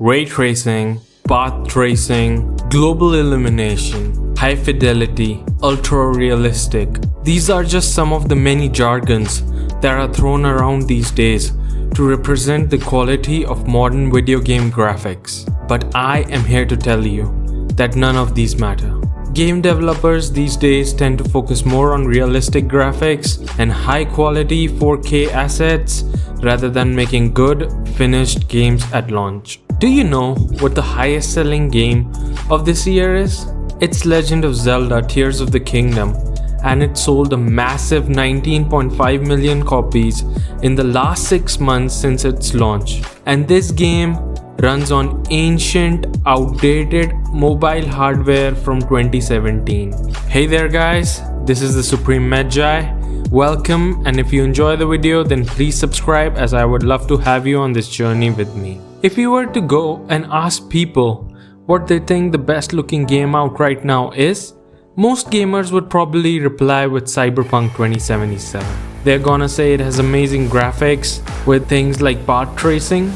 ray tracing, path tracing, global illumination, high fidelity, ultra realistic. These are just some of the many jargons that are thrown around these days to represent the quality of modern video game graphics. But I am here to tell you that none of these matter. Game developers these days tend to focus more on realistic graphics and high quality 4K assets rather than making good, finished games at launch. Do you know what the highest selling game of this year is? It's Legend of Zelda Tears of the Kingdom, and it sold a massive 19.5 million copies in the last 6 months since its launch. And this game runs on ancient, outdated mobile hardware from 2017. Hey there guys, this is the Supreme Magi. Welcome, and if you enjoy the video then please subscribe, as I would love to have you on this journey with me. If you were to go and ask people what they think the best looking game out right now is, most gamers would probably reply with Cyberpunk 2077. They're gonna say it has amazing graphics with things like path tracing.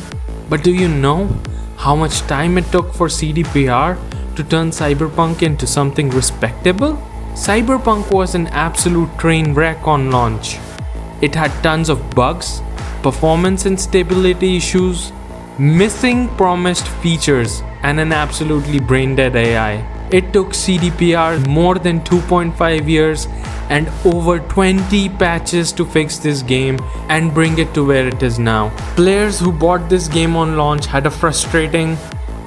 But do you know how much time it took for CDPR to turn Cyberpunk into something respectable? Cyberpunk was an absolute train wreck on launch. It had tons of bugs, performance and stability issues, missing promised features, and an absolutely brain-dead AI. It took CDPR more than 2.5 years and over 20 patches to fix this game and bring it to where it is now. Players who bought this game on launch had a frustrating,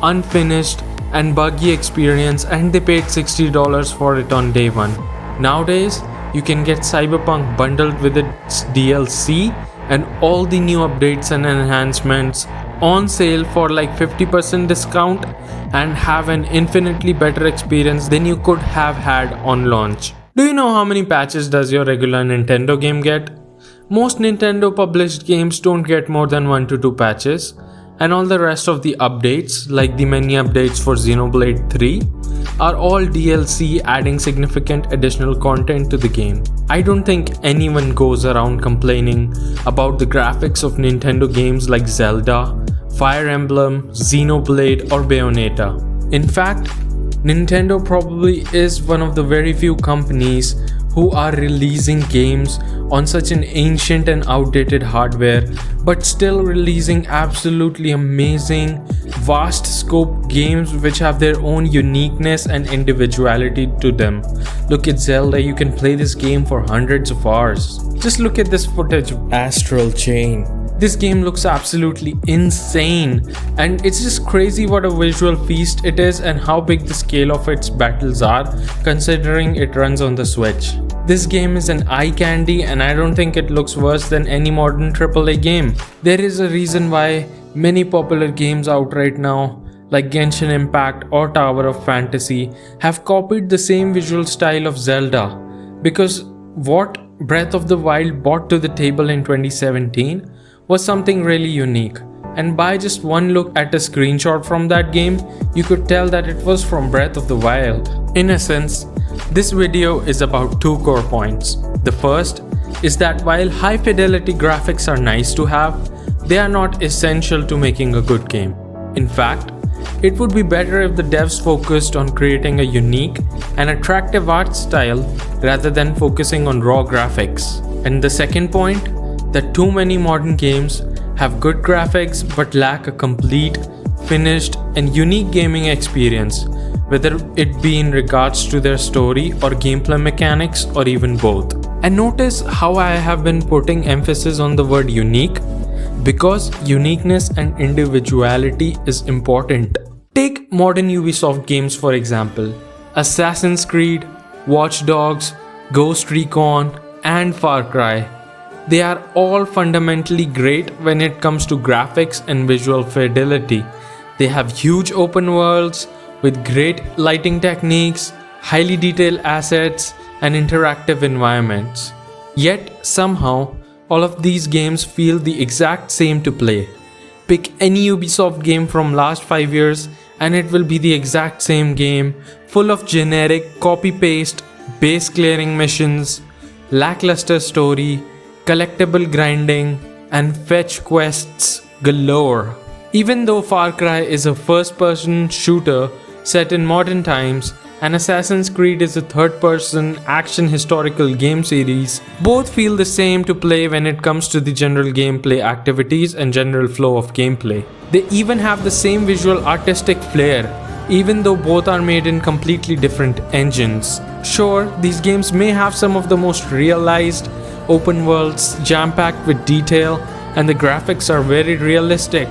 unfinished, and buggy experience, and they paid $60 for it on day one. Nowadays, you can get Cyberpunk bundled with its DLC and all the new updates and enhancements on sale for like 50% discount and have an infinitely better experience than you could have had on launch. Do you know how many patches does your regular Nintendo game get? Most Nintendo published games don't get more than 1 to 2 patches, and all the rest of the updates, like the many updates for Xenoblade 3, are all DLC adding significant additional content to the game. I don't think anyone goes around complaining about the graphics of Nintendo games like Zelda, Fire Emblem, Xenoblade, or Bayonetta. In fact, Nintendo probably is one of the very few companies who are releasing games on such an ancient and outdated hardware, but still releasing absolutely amazing, vast scope games which have their own uniqueness and individuality to them. Look at Zelda, you can play this game for hundreds of hours. Just look at this footage of Astral Chain. This game looks absolutely insane, and it's just crazy what a visual feast it is and how big the scale of its battles are, considering it runs on the Switch. This game is an eye candy, and I don't think it looks worse than any modern AAA game. There is a reason why many popular games out right now, like Genshin Impact or Tower of Fantasy, have copied the same visual style of Zelda, because what Breath of the Wild brought to the table in 2017 was something really unique, and by just one look at a screenshot from that game, you could tell that it was from Breath of the Wild. In essence, this video is about 2 core points. The first is that while high fidelity graphics are nice to have, they are not essential to making a good game. In fact, it would be better if the devs focused on creating a unique and attractive art style rather than focusing on raw graphics. And the second point, that too many modern games have good graphics but lack a complete, finished, and unique gaming experience, whether it be in regards to their story or gameplay mechanics or even both. And notice how I have been putting emphasis on the word unique, because uniqueness and individuality is important. Take modern Ubisoft games for example. Assassin's Creed, Watch Dogs, Ghost Recon, and Far Cry. They are all fundamentally great when it comes to graphics and visual fidelity. They have huge open worlds with great lighting techniques, highly detailed assets, and interactive environments. Yet somehow, all of these games feel the exact same to play. Pick any Ubisoft game from last 5 years and it will be the exact same game, full of generic copy-paste, base clearing missions, lackluster story, collectible grinding, and fetch quests galore. Even though Far Cry is a first-person shooter set in modern times, and Assassin's Creed is a third-person action historical game series, both feel the same to play when it comes to the general gameplay activities and general flow of gameplay. They even have the same visual artistic flair, even though both are made in completely different engines. Sure, these games may have some of the most realized open worlds jam-packed with detail, and the graphics are very realistic.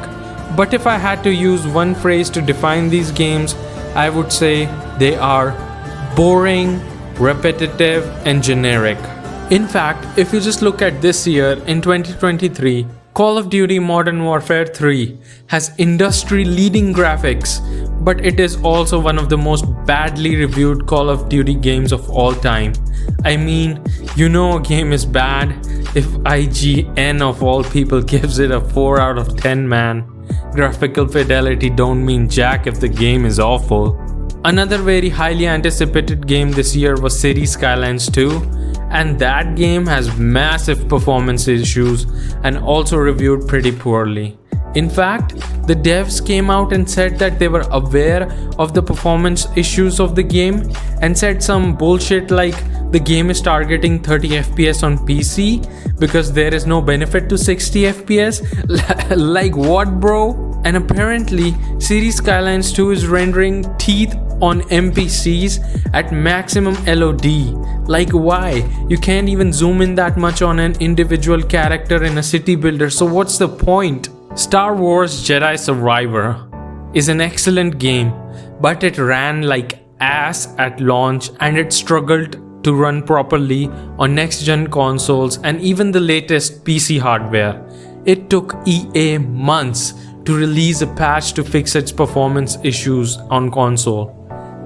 But if I had to use one phrase to define these games, I would say they are boring, repetitive, and generic. In fact, if you just look at this year, in 2023, Call of Duty Modern Warfare III has industry-leading graphics, but it is also one of the most badly reviewed Call of Duty games of all time. I mean, you know a game is bad if IGN of all people gives it a 4 out of 10, man. Graphical Fidelity don't mean jack if the game is awful. Another very highly anticipated game this year was Cities Skylines 2, and that game has massive performance issues and also reviewed pretty poorly. In fact, the devs came out and said that they were aware of the performance issues of the game and said some bullshit like the game is targeting 30 FPS on PC because there is no benefit to 60 FPS. Like what, bro? And apparently, Cities Skylines 2 is rendering teeth on NPCs at maximum LOD. Like why? You can't even zoom in that much on an individual character in a city builder, so what's the point? Star Wars Jedi Survivor is an excellent game, but it ran like ass at launch and it struggled to run properly on next-gen consoles and even the latest PC hardware. It took EA months to release a patch to fix its performance issues on console.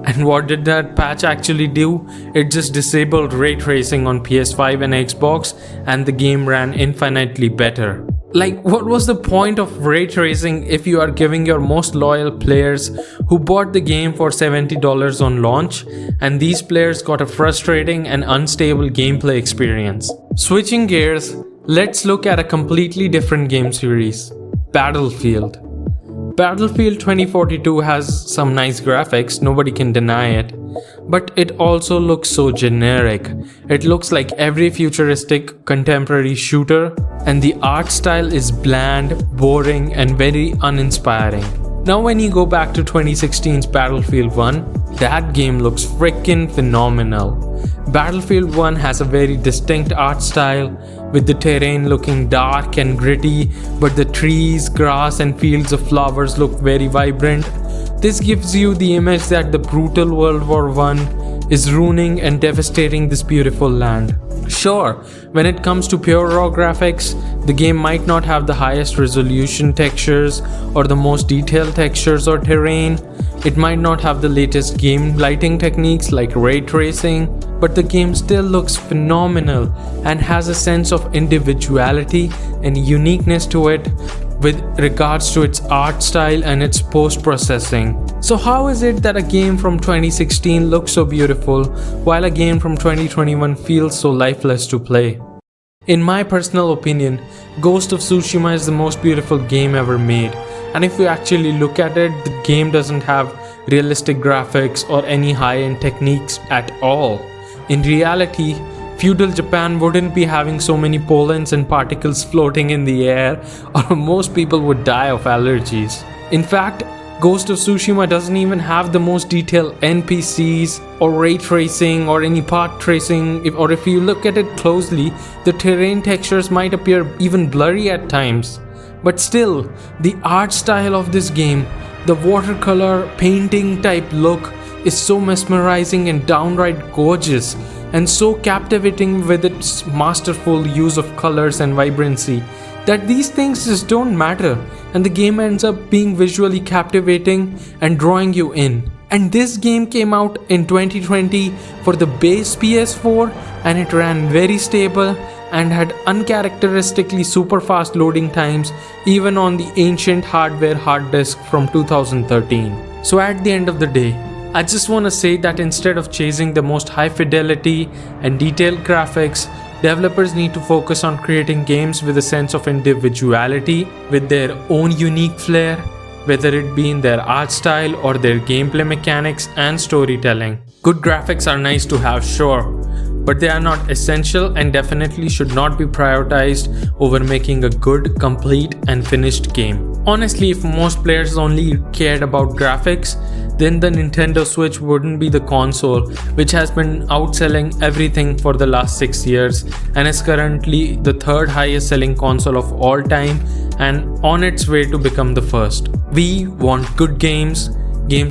And what did that patch actually do? It just disabled ray tracing on PS5 and Xbox, and the game ran infinitely better. Like, what was the point of ray tracing if you are giving your most loyal players who bought the game for $70 on launch, and these players got a frustrating and unstable gameplay experience? Switching gears, let's look at a completely different game series, Battlefield. Battlefield 2042 has some nice graphics, nobody can deny it, but it also looks so generic. It looks like every futuristic contemporary shooter, and the art style is bland, boring, and very uninspiring. Now when you go back to 2016's Battlefield 1, that game looks freaking phenomenal. Battlefield 1 has a very distinct art style, with the terrain looking dark and gritty, but the trees, grass, and fields of flowers look very vibrant. This gives you the image that the brutal World War I is ruining and devastating this beautiful land. Sure, when it comes to pure raw graphics, the game might not have the highest resolution textures or the most detailed textures or terrain. It might not have the latest game lighting techniques like ray tracing, but the game still looks phenomenal and has a sense of individuality and uniqueness to it with regards to its art style and its post-processing. So how is it that a game from 2016 looks so beautiful while a game from 2021 feels so lifeless to play? In my personal opinion, Ghost of Tsushima is the most beautiful game ever made, and if you actually look at it, the game doesn't have realistic graphics or any high-end techniques at all. In reality, feudal Japan wouldn't be having so many pollens and particles floating in the air, or most people would die of allergies. In fact, Ghost of Tsushima doesn't even have the most detailed NPCs or ray tracing or any path tracing, or if you look at it closely, the terrain textures might appear even blurry at times. But still, the art style of this game, the watercolor painting type look, is so mesmerizing and downright gorgeous, and so captivating with its masterful use of colors and vibrancy, that these things just don't matter, and the game ends up being visually captivating and drawing you in. And this game came out in 2020 for the base PS4, and it ran very stable and had uncharacteristically super fast loading times even on the ancient hardware hard disk from 2013. So at the end of the day, I just want to say that instead of chasing the most high fidelity and detailed graphics, Developers need to focus on creating games with a sense of individuality, with their own unique flair, whether it be in their art style or their gameplay mechanics and storytelling. Good graphics are nice to have, sure, but they are not essential and definitely should not be prioritized over making a good, complete and finished game. Honestly, if most players only cared about graphics, then the Nintendo Switch wouldn't be the console which has been outselling everything for the last 6 years and is currently the third highest selling console of all time and on its way to become the first. We want good games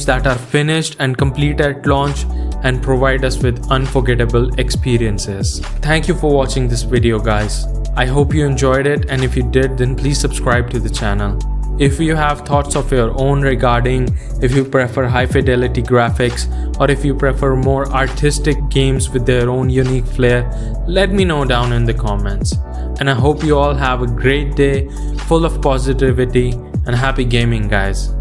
that are finished and complete at launch and provide us with unforgettable experiences. Thank you for watching this video, guys. I hope you enjoyed it, and if you did, then please subscribe to the channel. If you have thoughts of your own regarding if you prefer high fidelity graphics or if you prefer more artistic games with their own unique flair, let me know down in the comments. And I hope you all have a great day full of positivity and happy gaming, guys.